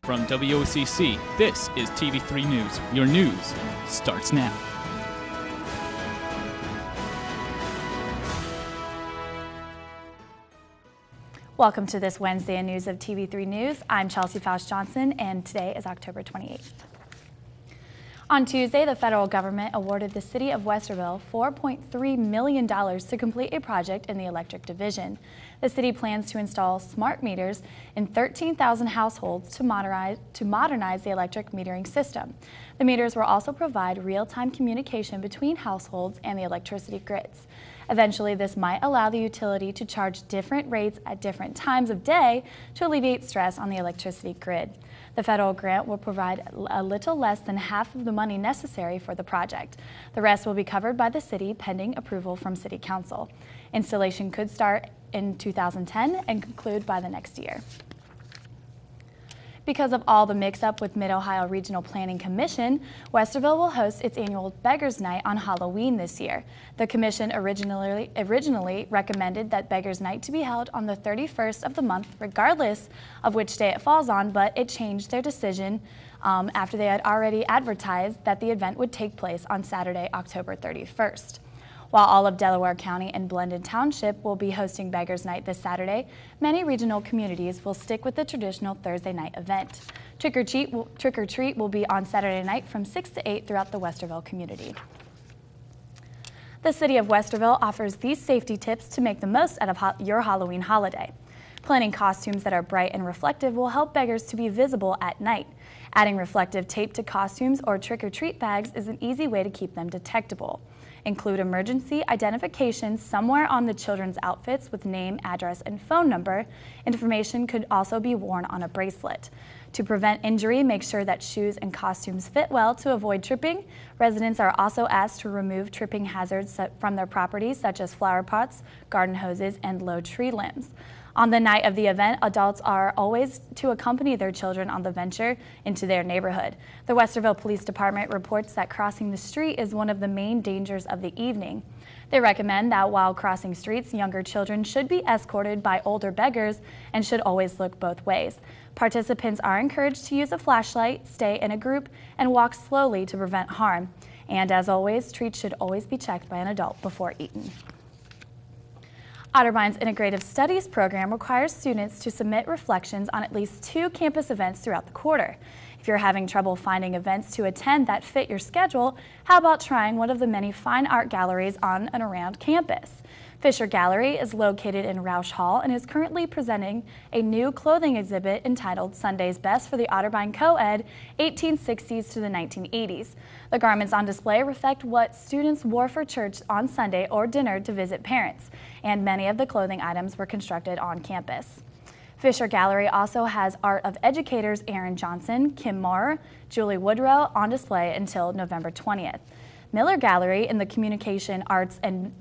From WOCC, this is TV3 News. Your news starts now. Welcome to this Wednesday in News of TV3 News. I'm Chelsea Faust-Johnson, and today is October 28th. On Tuesday, the federal government awarded the city of Westerville $4.3 million to complete a project in the electric division. The city plans to install smart meters in 13,000 households to modernize the electric metering system. The meters will also provide real-time communication between households and the electricity grids. Eventually, this might allow the utility to charge different rates at different times of day to alleviate stress on the electricity grid. The federal grant will provide a little less than half of the money necessary for the project. The rest will be covered by the city pending approval from City Council. Installation could start in 2010 and conclude by the next year. Because of all the mix-up with Mid-Ohio Regional Planning Commission, Westerville will host its annual Beggars Night on Halloween this year. The commission originally recommended that Beggars Night to be held on the 31st of the month, regardless of which day it falls on, but it changed their decision after they had already advertised that the event would take place on Saturday, October 31st. While all of Delaware County and Blendon Township will be hosting Beggars Night this Saturday, many regional communities will stick with the traditional Thursday night event. Trick or Treat will be on Saturday night from 6 to 8 throughout the Westerville community. The city of Westerville offers these safety tips to make the most out of your Halloween holiday. Planning costumes that are bright and reflective will help beggars to be visible at night. Adding reflective tape to costumes or trick-or-treat bags is an easy way to keep them detectable. Include emergency identification somewhere on the children's outfits with name, address, and phone number. Information could also be worn on a bracelet. To prevent injury, make sure that shoes and costumes fit well to avoid tripping. Residents are also asked to remove tripping hazards from their properties, such as flower pots, garden hoses, and low tree limbs. On the night of the event, adults are always to accompany their children on the venture into their neighborhood. The Westerville Police Department reports that crossing the street is one of the main dangers of the evening. They recommend that while crossing streets, younger children should be escorted by older beggars and should always look both ways. Participants are encouraged to use a flashlight, stay in a group, and walk slowly to prevent harm. And as always, treats should always be checked by an adult before eaten. Otterbein's Integrative Studies program requires students to submit reflections on at least 2 campus events throughout the quarter. If you're having trouble finding events to attend that fit your schedule, how about trying one of the many fine art galleries on and around campus? Fisher Gallery is located in Roush Hall and is currently presenting a new clothing exhibit entitled Sunday's Best for the Otterbein Co-Ed 1860s to the 1980s. The garments on display reflect what students wore for church on Sunday or dinner to visit parents, and many of the clothing items were constructed on campus. Fisher Gallery also has art of educators Aaron Johnson, Kim Moore, Julie Woodrow on display until November 20th. Miller Gallery in the Communication Arts and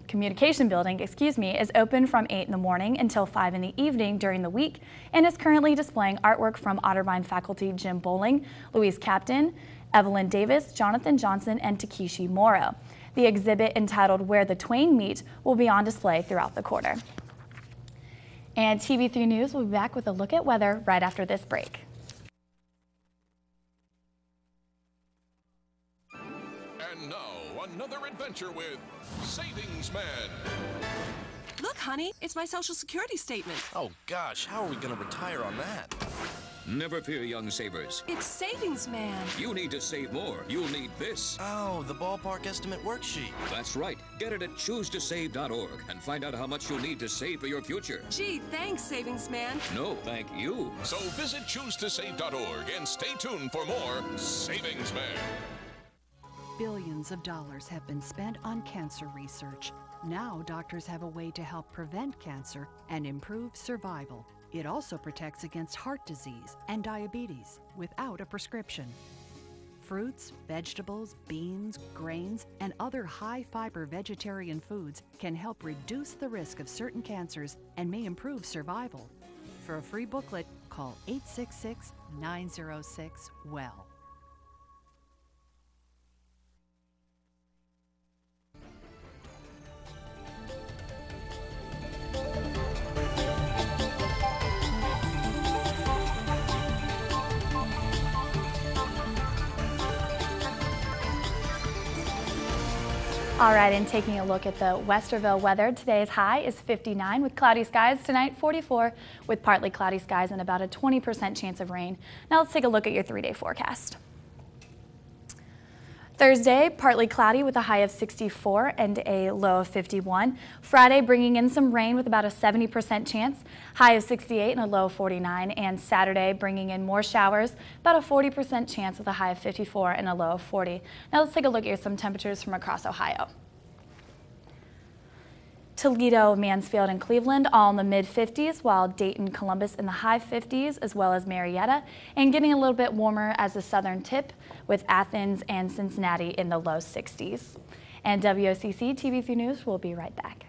Communication Building, is open from 8 in the morning until 5 in the evening during the week and is currently displaying artwork from Otterbein faculty Jim Bowling, Louise Captain, Evelyn Davis, Jonathan Johnson, and Takeshi Morrow. The exhibit entitled Where the Twain Meet will be on display throughout the quarter. And TV3 News will be back with a look at weather right after this break. And now, another adventure with Savings Man. Look, honey, it's my Social Security statement. Oh, gosh, how are we going to retire on that? Never fear, young savers. It's Savings Man. You need to save more. You'll need this. Oh, the ballpark estimate worksheet. That's right. Get it at choosetosave.org and find out how much you'll need to save for your future. Gee, thanks, Savings Man. No, thank you. So visit choosetosave.org and stay tuned for more Savings Man. Billions of dollars have been spent on cancer research. Now doctors have a way to help prevent cancer and improve survival. It also protects against heart disease and diabetes without a prescription. Fruits, vegetables, beans, grains, and other high-fiber vegetarian foods can help reduce the risk of certain cancers and may improve survival. For a free booklet, call 866-906-WELL. All right, and taking a look at the Westerville weather, today's high is 59 with cloudy skies. Tonight, 44 with partly cloudy skies and about a 20% chance of rain. Now let's take a look at your 3-day forecast. Thursday, partly cloudy with a high of 64 and a low of 51. Friday, bringing in some rain with about a 70% chance, high of 68 and a low of 49. And Saturday, bringing in more showers, about a 40% chance with a high of 54 and a low of 40. Now let's take a look at some temperatures from across Ohio. Toledo, Mansfield, and Cleveland all in the mid-50s, while Dayton, Columbus in the high 50s, as well as Marietta, and getting a little bit warmer as the southern tip, with Athens and Cincinnati in the low 60s. And WOCC TV3 News will be right back.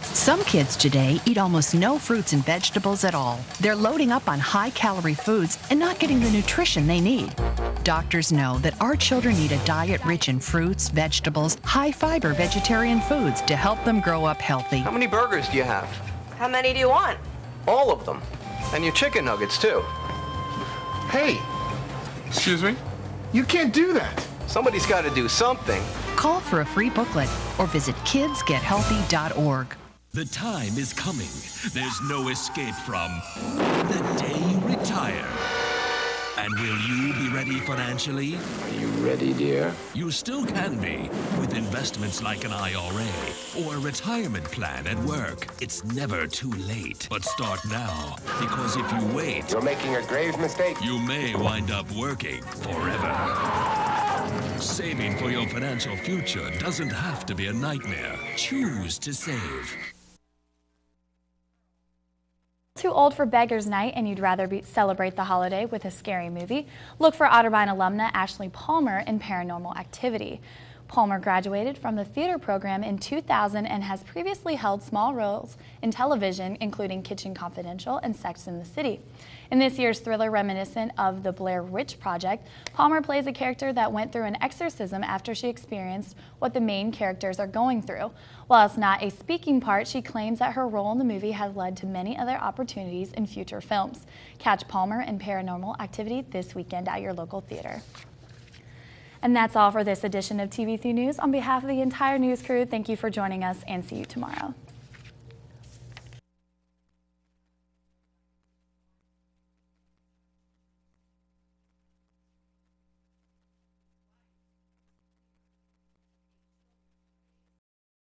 Some kids today eat almost no fruits and vegetables at all. They're loading up on high-calorie foods and not getting the nutrition they need. Doctors know that our children need a diet rich in fruits, vegetables, high-fiber vegetarian foods to help them grow up healthy. How many burgers do you have? How many do you want? All of them. And your chicken nuggets, too. Hey, excuse me? You can't do that. Somebody's got to do something. Call for a free booklet or visit kidsgethealthy.org. The time is coming. There's no escape from the day you retire. And will you be ready financially? Are you ready, dear? You still can be with investments like an IRA or a retirement plan at work. It's never too late. But start now, because if you wait, you're making a grave mistake. You may wind up working forever. Saving for your financial future doesn't have to be a nightmare. Choose to save. Too old for Beggars Night and you'd rather celebrate the holiday with a scary movie? Look for Otterbein alumna Ashley Palmer in Paranormal Activity. Palmer graduated from the theater program in 2000 and has previously held small roles in television, including Kitchen Confidential and Sex and the City. In this year's thriller reminiscent of the Blair Witch Project, Palmer plays a character that went through an exorcism after she experienced what the main characters are going through. While it's not a speaking part, she claims that her role in the movie has led to many other opportunities in future films. Catch Palmer in Paranormal Activity this weekend at your local theater. And that's all for this edition of TV3 News. On behalf of the entire news crew, thank you for joining us and see you tomorrow.